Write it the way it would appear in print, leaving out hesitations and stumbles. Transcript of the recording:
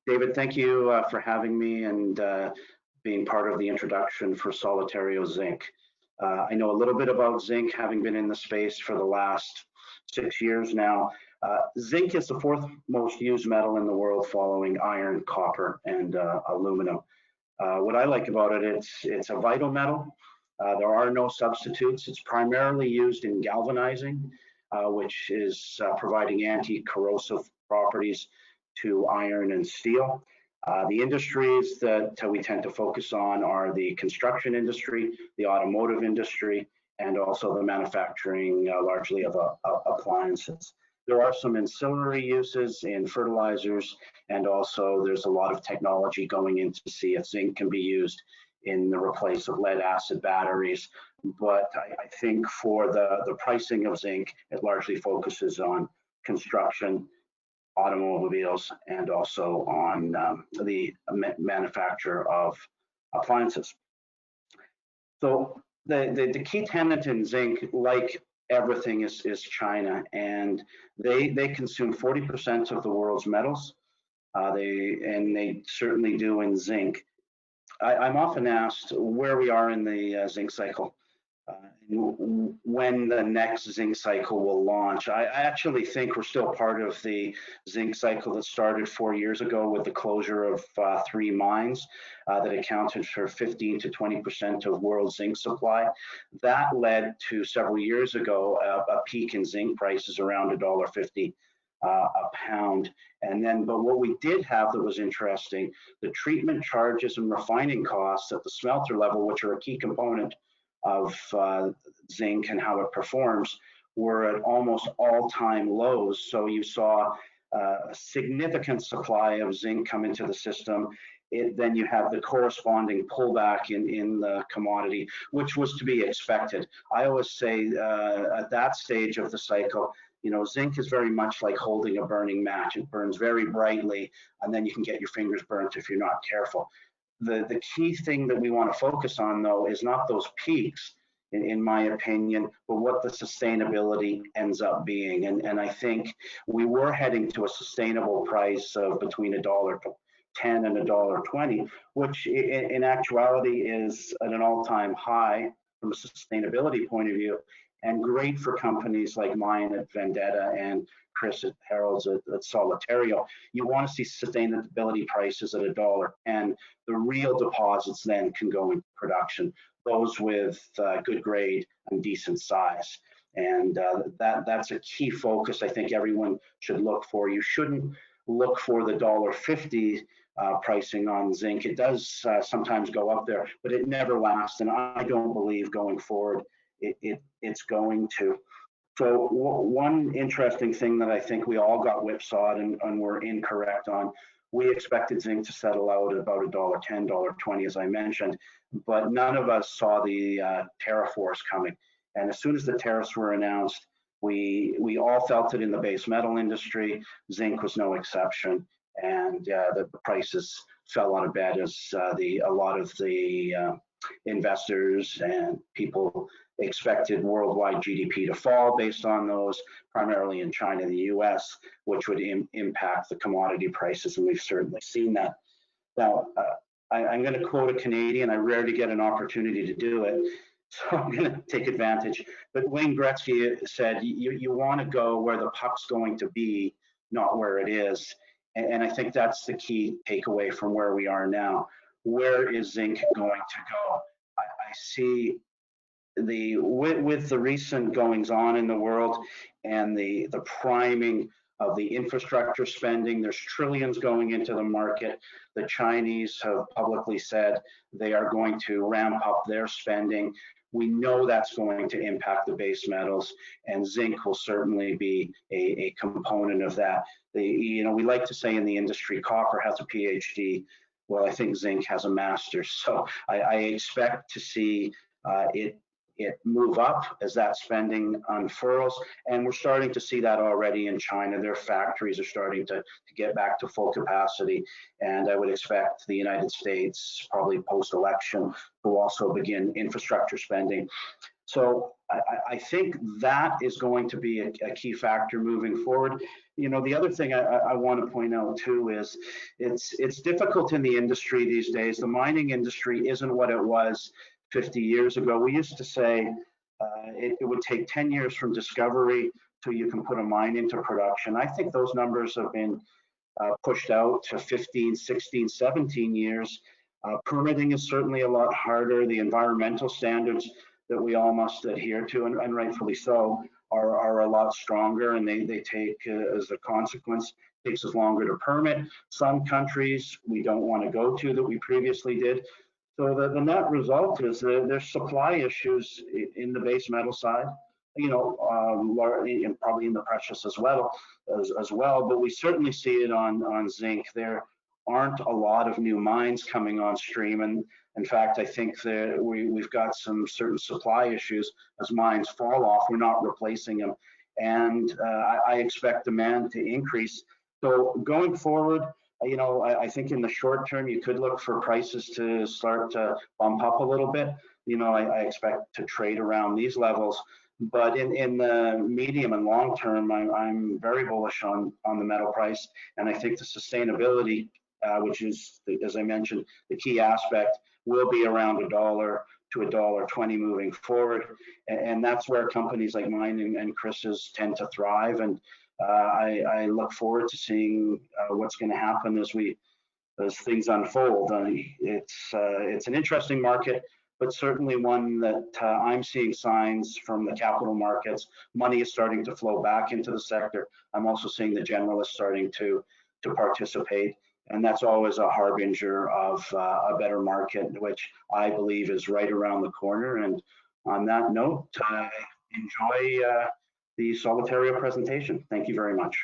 David, thank you for having me and being part of the introduction for Solitario Zinc. I know a little bit about zinc, having been in the space for the last 6 years now. Zinc is the fourth most used metal in the world, following iron, copper, and aluminum. What I like about it, it's a vital metal. There are no substitutes. It's primarily used in galvanizing, which is providing anti-corrosive properties to iron and steel. The industries that we tend to focus on are the construction industry, the automotive industry, and also the manufacturing largely of appliances. There are some ancillary uses in fertilizers, and also there's a lot of technology going in to see if zinc can be used in the replace of lead acid batteries. But I think for the pricing of zinc, it largely focuses on construction, automobiles, and also on the manufacture of appliances. So the key tenet in zinc, like everything, is China, and they consume 40% of the world's metals. They certainly do in zinc. I'm often asked where we are in the zinc cycle, when the next zinc cycle will launch. I actually think we're still part of the zinc cycle that started 4 years ago with the closure of 3 mines that accounted for 15 to 20% of world zinc supply. That led to, several years ago, a peak in zinc prices around $1.50 a pound. But what we did have that was interesting, the treatment charges and refining costs at the smelter level, which are a key component of zinc and how it performs, were at almost all-time lows. So you saw a significant supply of zinc come into the system. Then you have the corresponding pullback in the commodity, which was to be expected. I always say at that stage of the cycle, zinc is very much like holding a burning match. It burns very brightly, and then you can get your fingers burnt if you're not careful. The key thing that we want to focus on, though, is not those peaks, in my opinion, but what the sustainability ends up being. And I think we were heading to a sustainable price of between $1.10 and $1.20, which in actuality is at an all-time high from a sustainability point of view, and great for companies like mine at Vendetta and Chris at Harold's at Solitario. You want to see sustainability prices at $1, and the real deposits then can go into production, those with good grade and decent size. And that's a key focus I think everyone should look for. You shouldn't look for the $1.50 pricing on zinc. It does sometimes go up there, but it never lasts, and I don't believe going forward it's going to. So one interesting thing that I think we all got whipsawed and were incorrect on, we expected zinc to settle out at about $1.10, $1.20, as I mentioned, but none of us saw the tariff wars coming. And as soon as the tariffs were announced, we all felt it in the base metal industry. Zinc was no exception, and the prices fell out of bed as a lot of the investors and people expected worldwide GDP to fall based on those, primarily in China and the US, which would impact the commodity prices, and we've certainly seen that. Now, I'm going to quote a Canadian. I rarely get an opportunity to do it, so I'm going to take advantage. But Wayne Gretzky said, you want to go where the puck's going to be, not where it is. And I think that's the key takeaway from where we are now. Where is zinc going to go? I see with the recent goings on in the world and the priming of the infrastructure spending, there's trillions going into the market. The Chinese have publicly said they are going to ramp up their spending. We know that's going to impact the base metals, and zinc will certainly be a component of that. We like to say in the industry, copper has a PhD. Well, I think zinc has a master's. So I expect to see it move up as that spending unfurls, and we're starting to see that already in China. Their factories are starting to get back to full capacity, and I would expect the United States, probably post-election, will also begin infrastructure spending. So I think that is going to be a key factor moving forward. You know, the other thing I want to point out too is it's difficult in the industry these days. The mining industry isn't what it was 50 years ago. We used to say it would take 10 years from discovery till you can put a mine into production. I think those numbers have been pushed out to 15, 16, 17 years. Permitting is certainly a lot harder. The environmental standards that we all must adhere to, and rightfully so, are a lot stronger, and they take, as a consequence, takes us longer to permit. Some countries we don't want to go to that we previously did. So the net result is there's supply issues in the base metal side, you know, and probably in the precious as well, but we certainly see it on zinc. There aren't a lot of new mines coming on stream, and in fact, I think that we've got some certain supply issues as mines fall off. We're not replacing them, and I expect demand to increase. So going forward, you know, I think in the short term, you could look for prices to start to bump up a little bit. You know, I expect to trade around these levels. But in the medium and long term, I'm very bullish on the metal price. And I think the sustainability, which is, as I mentioned, the key aspect, will be around $1 to $1.20 moving forward. And that's where companies like mine and Chris's tend to thrive. And I look forward to seeing what's going to happen as things unfold. It's an interesting market, but certainly one that I'm seeing signs from the capital markets. Money is starting to flow back into the sector. I'm also seeing the generalists starting to participate, and that's always a harbinger of a better market, which I believe is right around the corner. And on that note, enjoy the Solitario presentation. Thank you very much.